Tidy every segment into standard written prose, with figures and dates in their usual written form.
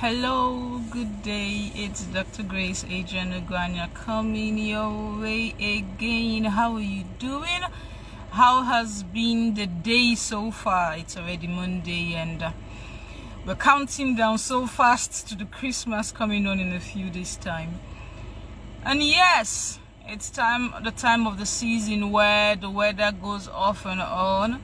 Hello, good day. It's Dr. Grace John-Ugwuanya coming your way again. How are you doing? How has been the day so far? It's already Monday and we're counting down so fast to the Christmas coming on in a few days' time. And yes, it's the time of the season where the weather goes off and on.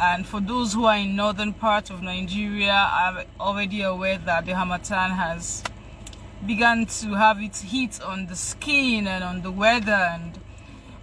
And for those who are in northern part of Nigeria, I'm already aware that the Harmattan has begun to have its heat on the skin and on the weather, and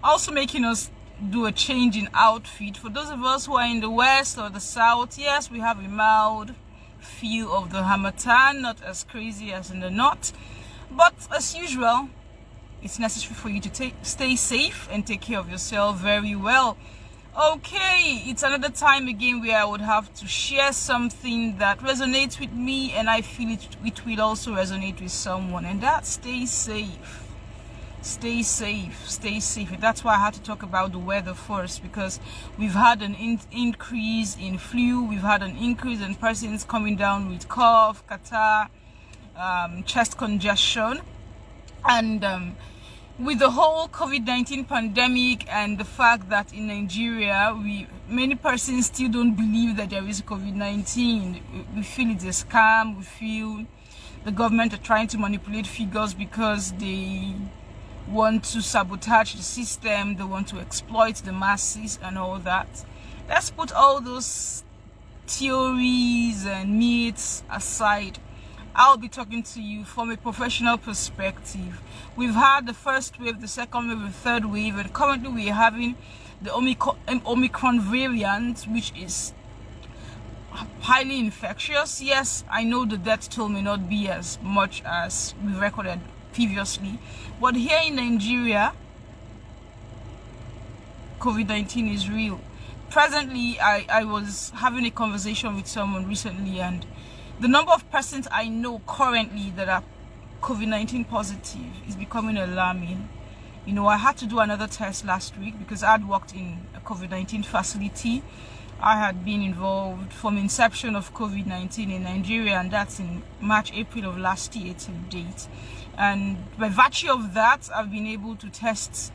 also making us do a change in outfit. For those of us who are in the west or the south, yes, we have a mild feel of the Harmattan, not as crazy as in the north, but as usual, it's necessary for you to stay safe and take care of yourself very well. Okay, it's another time again where I would have to share something that resonates with me, and I feel it will also resonate with someone, and that's stay safe. Stay safe, stay safe. That's why I had to talk about the weather first, because we've had an increase in flu, we've had an increase in persons coming down with cough, catarrh, chest congestion, and with the whole COVID-19 pandemic and the fact that in Nigeria, many persons still don't believe that there is COVID-19. We feel it's a scam. We feel the government are trying to manipulate figures because they want to sabotage the system. They want to exploit the masses and all that. Let's put all those theories and myths aside. I'll be talking to you from a professional perspective. We've had the first wave, the second wave, the third wave, and currently we're having the Omicron variant, which is highly infectious. Yes, I know the death toll may not be as much as we recorded previously, but here in Nigeria, COVID-19 is real. Presently, I was having a conversation with someone recently, and the number of persons I know currently that are COVID-19 positive is becoming alarming. You know, I had to do another test last week because I had worked in a COVID-19 facility. I had been involved from inception of COVID-19 in Nigeria, and that's in March, April of last year till date. And by virtue of that, I've been able to test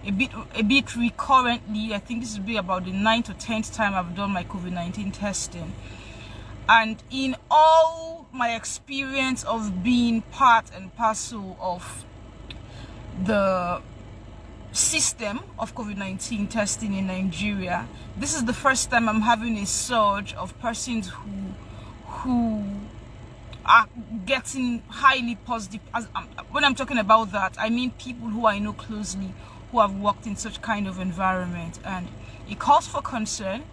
a bit recurrently. I think this will be about the 9th or 10th time I've done my COVID-19 testing. And in all my experience of being part and parcel of the system of COVID-19 testing in Nigeria, this is the first time I'm having a surge of persons who are getting highly positive. When I'm talking about that, I mean people who I know closely who have worked in such kind of environment, and it calls for concern.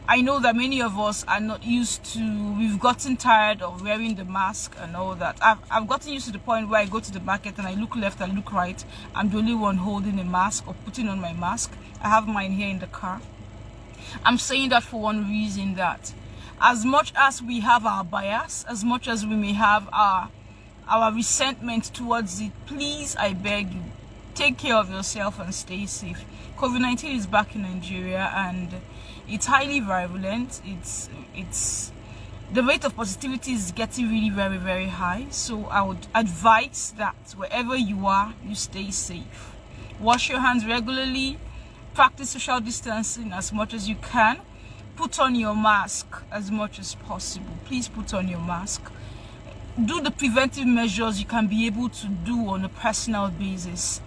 I know that many of us are not used to, we've gotten tired of wearing the mask and all that. I've gotten used to the point where I go to the market and I look left and look right. I'm the only one holding a mask or putting on my mask. I have mine here in the car. I'm saying that for one reason, that as much as we have our bias, as much as we may have our resentment towards it, please, I beg you, take care of yourself and stay safe. COVID-19 is back in Nigeria, and it's highly virulent. It's the rate of positivity is getting really very, very high. So I would advise that wherever you are, you stay safe. Wash your hands regularly. Practice social distancing as much as you can. Put on your mask as much as possible. Please put on your mask. Do the preventive measures you can be able to do on a personal basis,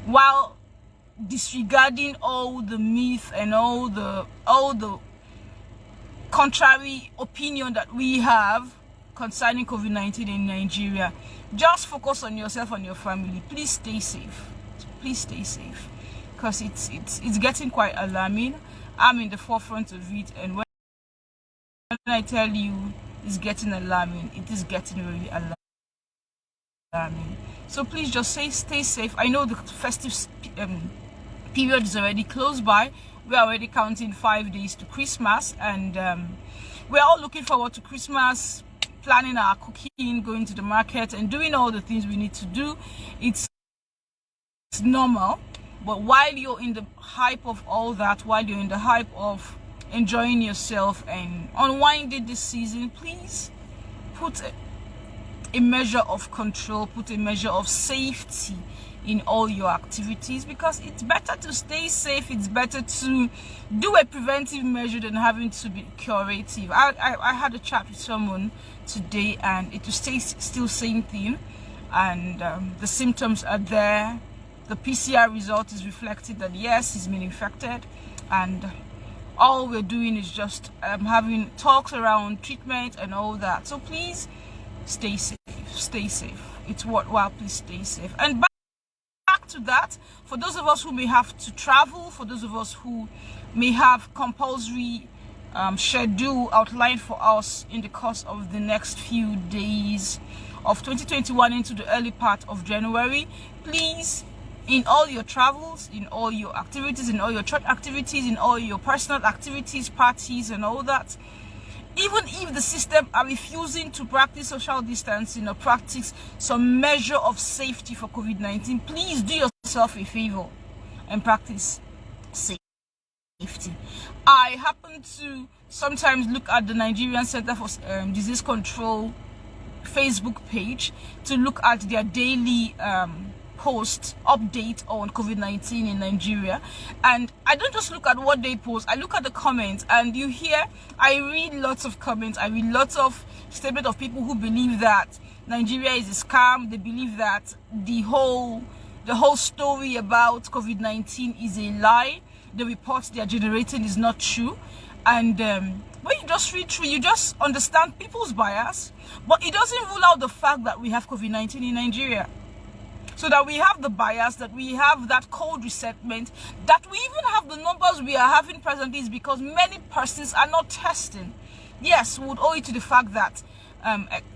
while disregarding all the myth and all the contrary opinion that we have concerning COVID-19 in Nigeria. Just focus on yourself and your family. Please stay safe. Please stay safe, because it's getting quite alarming. I'm in the forefront of it, and when I tell you it's getting alarming, it is getting really alarming. So please just stay safe. I know the festive period is already close by. We're already counting 5 days to Christmas, and we're all looking forward to Christmas, planning our cooking, going to the market, and doing all the things we need to do. It's normal, but while you're in the hype of all that, while you're in the hype of enjoying yourself and unwinding this season, please put a measure of control, put a measure of safety in all your activities, because it's better to stay safe. It's better to do a preventive measure than having to be curative. I had a chat with someone today, and it was still same thing, and the symptoms are there. The PCR result is reflected that yes, he's been infected, and all we're doing is just having talks around treatment and all that. So please stay safe. Stay safe. It's worthwhile. Please stay safe. And back to that, for those of us who may have to travel, for those of us who may have compulsory schedule outlined for us in the course of the next few days of 2021 into the early part of January, please, in all your travels, in all your activities, in all your church activities, in all your personal activities, parties and all that, even if the system are refusing to practice social distancing or practice some measure of safety for COVID-19, please do yourself a favor and practice safety. I happen to sometimes look at the Nigerian Center for Disease Control Facebook page to look at their daily post update on COVID-19 in Nigeria, and I don't just look at what they post, I look at the comments, and I read lots of comments, I read lots of statements of people who believe that Nigeria is a scam. They believe that the whole story about COVID-19 is a lie. The reports they are generating is not true. And when you just read through, you just understand people's bias, but it doesn't rule out the fact that we have COVID-19 in Nigeria. So that we have the bias, that we have that cold resentment, that we even have the numbers we are having presently is because many persons are not testing. Yes, we would owe it to the fact that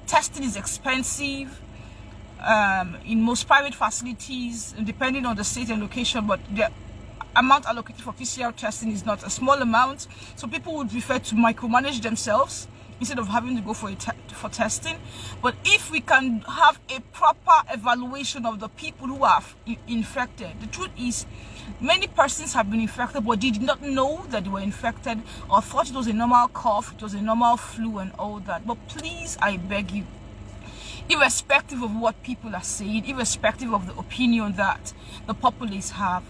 testing is expensive in most private facilities, depending on the state and location, but the amount allocated for PCR testing is not a small amount. So people would prefer to micromanage themselves instead of having to go for testing. But if we can have a proper evaluation of the people who are infected, the truth is many persons have been infected but did not know that they were infected, or thought it was a normal cough, it was a normal flu and all that. But please, I beg you, irrespective of what people are saying, irrespective of the opinion that the populace have,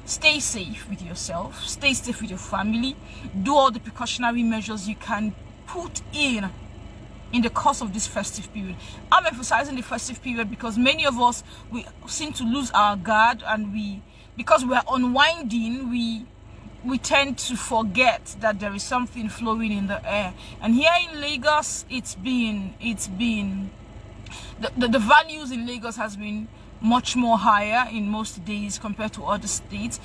stay safe with yourself, stay safe with your family, do all the precautionary measures you can put in the course of this festive period. I'm emphasizing the festive period because many of us, we seem to lose our guard, and because we're unwinding, we tend to forget that there is something flowing in the air. And here in Lagos, it's been the values in Lagos has been much more higher in most days compared to other states,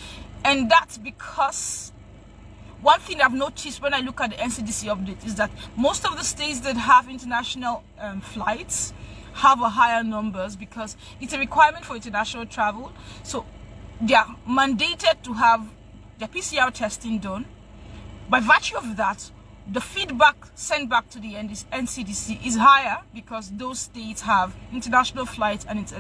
and that's because one thing I've noticed when I look at the NCDC update is that most of the states that have international flights have a higher numbers, because it's a requirement for international travel. So they are mandated to have their PCR testing done. By virtue of that, the feedback sent back to the NCDC is higher because those states have international flights, and it's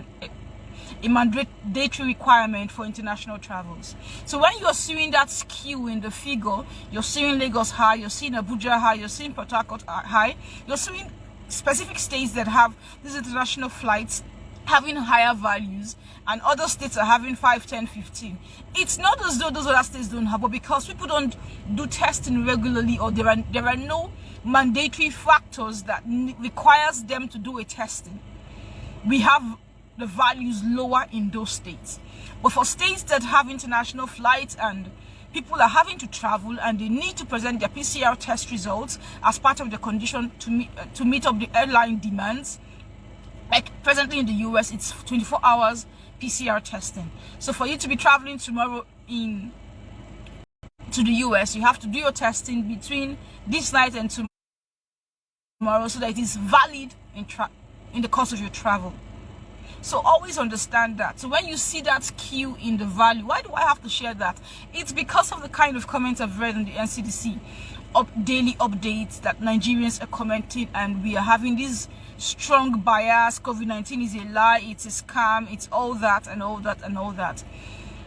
a mandatory requirement for international travels. So when you're seeing that skew in the figure, you're seeing Lagos high, you're seeing Abuja high, you're seeing Port Harcourt high, you're seeing specific states that have these international flights having higher values, and other states are having 5, 10, 15. It's not as though those other states don't have, but because people don't do testing regularly, or there are no mandatory factors that requires them to do a testing, we have the values lower in those states. But for states that have international flights and people are having to travel and they need to present their PCR test results as part of the condition to meet up the airline demands, like presently in the US, it's 24 hours PCR testing. So for you to be traveling tomorrow to the US, you have to do your testing between this night and tomorrow so that it is valid in the course of your travel. So always understand that. So when you see that skew in the value, why do I have to share that? It's because of the kind of comments I've read on the NCDC daily updates that Nigerians are commenting, and we are having this strong bias. COVID-19 is a lie, it's a scam, it's all that and all that and all that.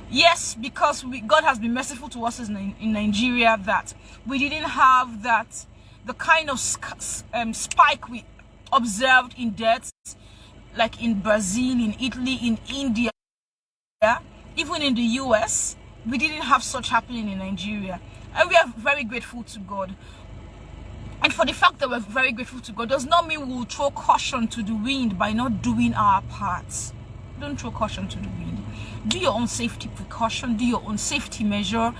Yes, because God has been merciful to us in Nigeria that we didn't have the kind of spike observed in deaths, like in Brazil, in Italy, in India, even in the US. We didn't have such happening in Nigeria, and we are very grateful to God. And for the fact that we're very grateful to God does not mean we'll throw caution to the wind by not doing our parts. Don't throw caution to the wind. Do your own safety precaution, do your own safety measure,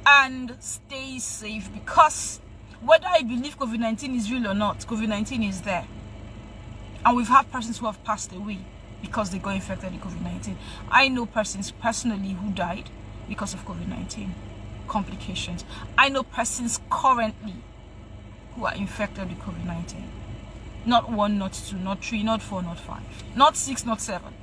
and stay safe, because whether I believe COVID-19 is real or not, COVID-19 is there. And we've had persons who have passed away because they got infected with COVID-19. I know persons personally who died because of COVID-19 complications. I know persons currently who are infected with COVID-19. Not 1, not 2, not 3, not 4, not 5, not 6, not 7.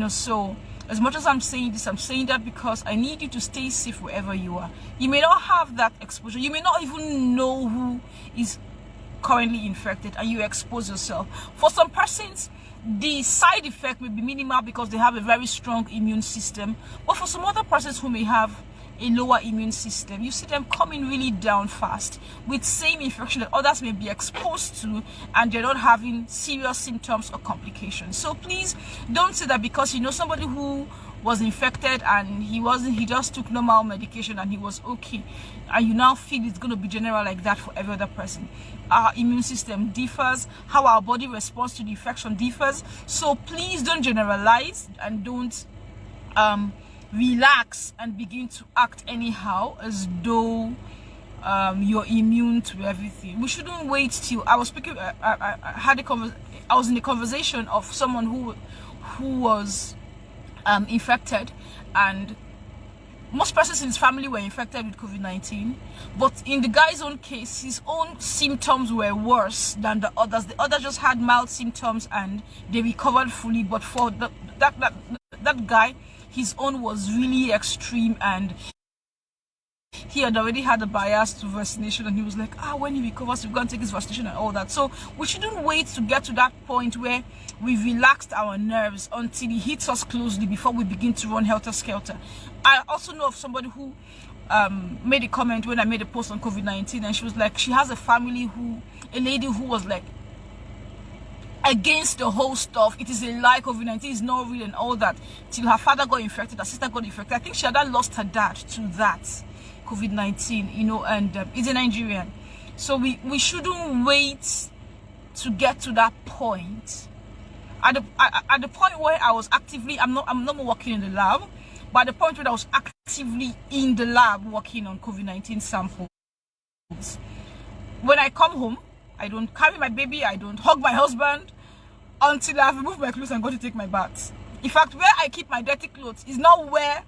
So as much as I'm saying this, I'm saying that because I need you to stay safe wherever you are. You may not have that exposure. You may not even know who is currently infected, and you expose yourself. For some persons, the side effect may be minimal because they have a very strong immune system. But for some other persons who may have a lower immune system, you see them coming really down fast with same infection that others may be exposed to, and they're not having serious symptoms or complications. So please don't say that because you know somebody who was infected and he just took normal medication and he was okay, and you now feel it's going to be general like that for every other person. Our immune system differs, how our body responds to the infection differs. So please don't generalize and don't relax and begin to act anyhow as though you're immune to everything. We shouldn't wait till I was speaking. I was in a conversation of someone who was infected, and most persons in his family were infected with COVID-19, but in the guy's own case, his own symptoms were worse than the others. The others just had mild symptoms and they recovered fully, but for that guy, his own was really extreme, and he had already had a bias to vaccination, and he was like, when he recovers, we're going to take his vaccination and all that. So we shouldn't wait to get to that point where we've relaxed our nerves until it hits us closely before we begin to run helter-skelter. I also know of somebody who made a comment when I made a post on COVID-19, and she was like, she has a lady who was like against the whole stuff. It is a lie, COVID-19 is not real and all that, till her father got infected, her sister got infected. I think she had lost her dad to that COVID-19, and he's a Nigerian. So we shouldn't wait to get to that point. At the point where I was actively, I'm not more working in the lab, but at the point where I was actively in the lab working on COVID-19 samples, when I come home, I don't carry my baby, I don't hug my husband until I've removed my clothes and go to take my bath. In fact, where I keep my dirty clothes is not where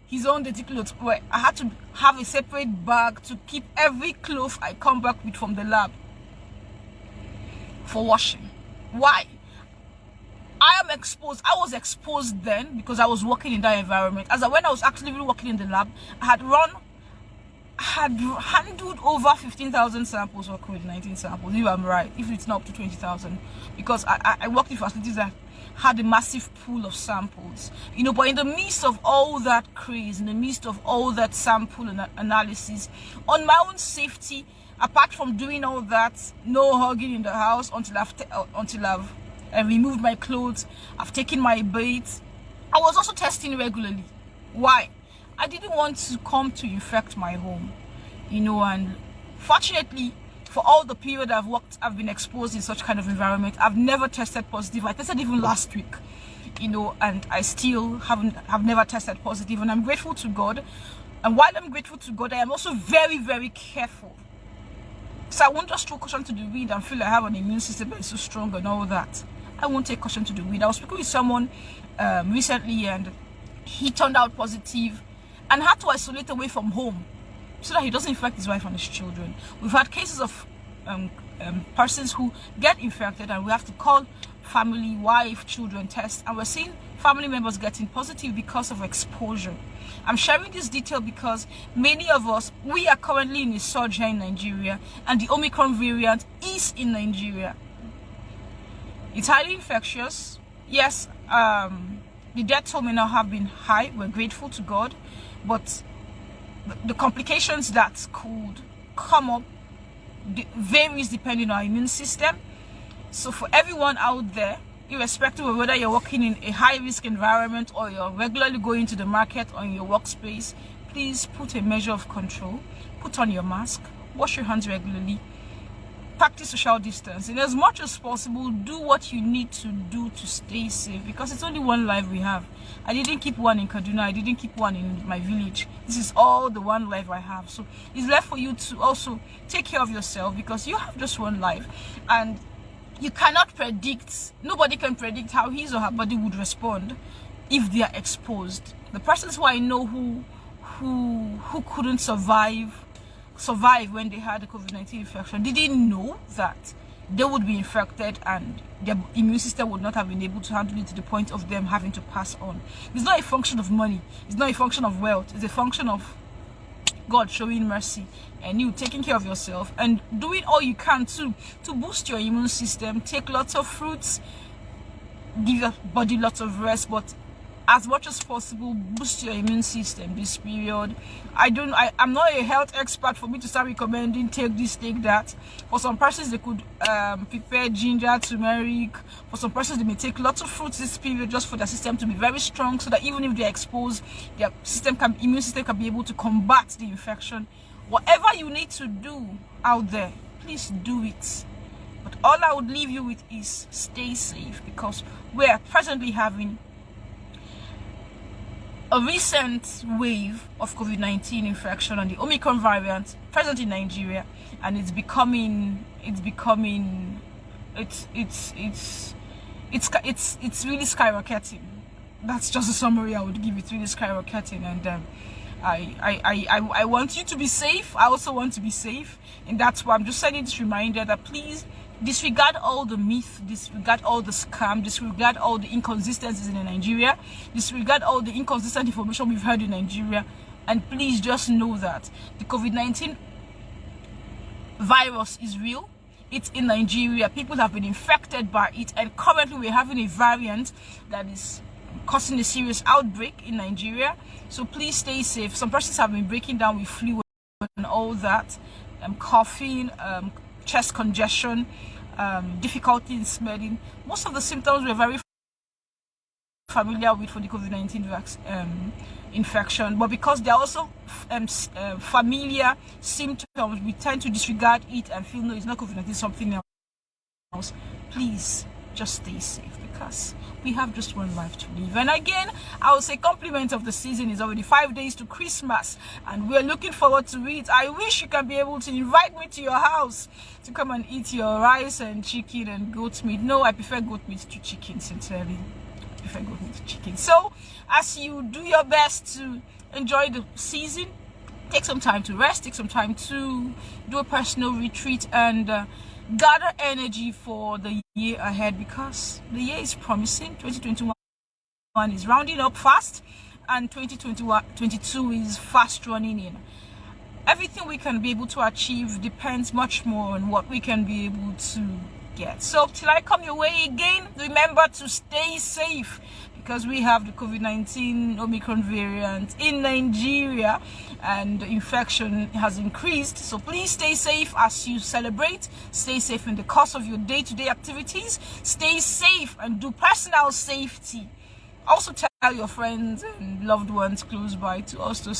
his own dirty clothes were. I had to have a separate bag to keep every cloth I come back with from the lab for washing. Why? I am exposed. I was exposed then because I was working in that environment. When I was actively working in the lab, I had handled over 15,000 samples or COVID-19 samples, if I'm right, if it's not up to 20,000, because I worked in facilities that had a massive pool of samples, but in the midst of all that craze, in the midst of all that sample analysis, on my own safety, apart from doing all that, no hugging in the house until I've removed my clothes, I've taken my bath, I was also testing regularly. Why? I didn't want to come to infect my home, and fortunately, for all the period I've been exposed in such kind of environment, I've never tested positive. I tested even last week, and I still have never tested positive, and I'm grateful to God. And while I'm grateful to God, I am also very, very careful. So I won't just throw caution to the wind and feel I have an immune system that is so strong and all that. I won't take caution to the wind. I was speaking with someone recently, and he turned out positive and had to isolate away from home so that he doesn't infect his wife and his children. We've had cases of persons who get infected, and we have to call family, wife, children test, and we're seeing family members getting positive because of exposure. I'm sharing this detail because many of us, we are currently in a surge here in Nigeria, and the Omicron variant is in Nigeria. It's highly infectious. Yes, the death toll may not have been high. We're grateful to God, but the complications that could come up varies depending on our immune system. So for everyone out there, irrespective of whether you're working in a high-risk environment or you're regularly going to the market or in your workspace, please put a measure of control. Put on your mask, wash your hands regularly, practice social distance, and as much as possible, do what you need to do to stay safe, because it's only one life we have. I didn't keep one in Kaduna, I didn't keep one in my village. This is all the one life I have. So it's left for you to also take care of yourself, because you have just one life, and you cannot predict, nobody can predict how his or her body would respond if they are exposed. The persons who I know who couldn't survive when they had the COVID-19 infection didn't know that they would be infected and their immune system would not have been able to handle it to the point of them having to pass on. It's not a function of money, it's not a function of wealth, it's a function of God showing mercy and you taking care of yourself and doing all you can to boost your immune system. Take lots of fruits, give your body lots of rest, but as much as possible, boost your immune system this period. I'm not a health expert for me to start recommending take this, take that. For some persons, they could prepare ginger, turmeric. For some persons, they may take lots of fruits this period just for their system to be very strong, so that even if they're exposed, their immune system can be able to combat the infection. Whatever you need to do out there, please do it. But all I would leave you with is stay safe, because we are presently having a recent wave of COVID-19 infection and the Omicron variant present in Nigeria, and it's really skyrocketing. That's just a summary I would give. It's really skyrocketing, and I want you to be safe. I also want to be safe, and that's why I'm just sending this reminder that please disregard all the myth, disregard all the scam, disregard all the inconsistencies in Nigeria, disregard all the inconsistent information we've heard in Nigeria, and please just know that the COVID-19 virus is real. It's in Nigeria. People have been infected by it, and currently we're having a variant that is causing a serious outbreak in Nigeria. So please stay safe. Some persons have been breaking down with flu and all that, coughing, chest congestion, difficulty in smelling. Most of the symptoms we're very familiar with for the COVID-19 infection, but because they're also familiar symptoms, we tend to disregard it and feel no, it's not COVID-19, something else. Please just stay safe, because we have just one life to live. And again, I would say compliment of the season is already 5 days to Christmas, and we're looking forward to it. I wish you can be able to invite me to your house to come and eat your rice and chicken and goat meat. No, I prefer goat meat to chicken, sincerely. I prefer goat meat to chicken. So as you do your best to enjoy the season, take some time to rest, take some time to do a personal retreat, and gather energy for the year ahead, because the year is promising. 2021 is rounding up fast, and 2022 is fast running in. Everything we can be able to achieve depends much more on what we can be able to get. So till I come your way again, remember to stay safe, because we have the COVID-19 Omicron variant in Nigeria and the infection has increased. So please stay safe as you celebrate. Stay safe in the course of your day-to-day activities. Stay safe and do personal safety. Also tell your friends and loved ones close by to also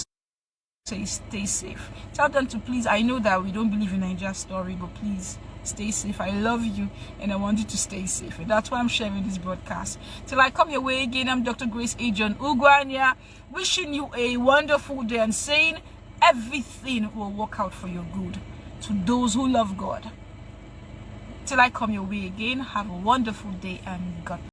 stay safe. Tell them to please, I know that we don't believe in Nigeria's story, but please stay safe. I love you and I want you to stay safe, and that's why I'm sharing this broadcast. Till I come your way again, I'm Dr. Grace John-Ugwuanya, wishing you a wonderful day and saying everything will work out for your good to those who love God. Till I come your way again, have a wonderful day and God bless.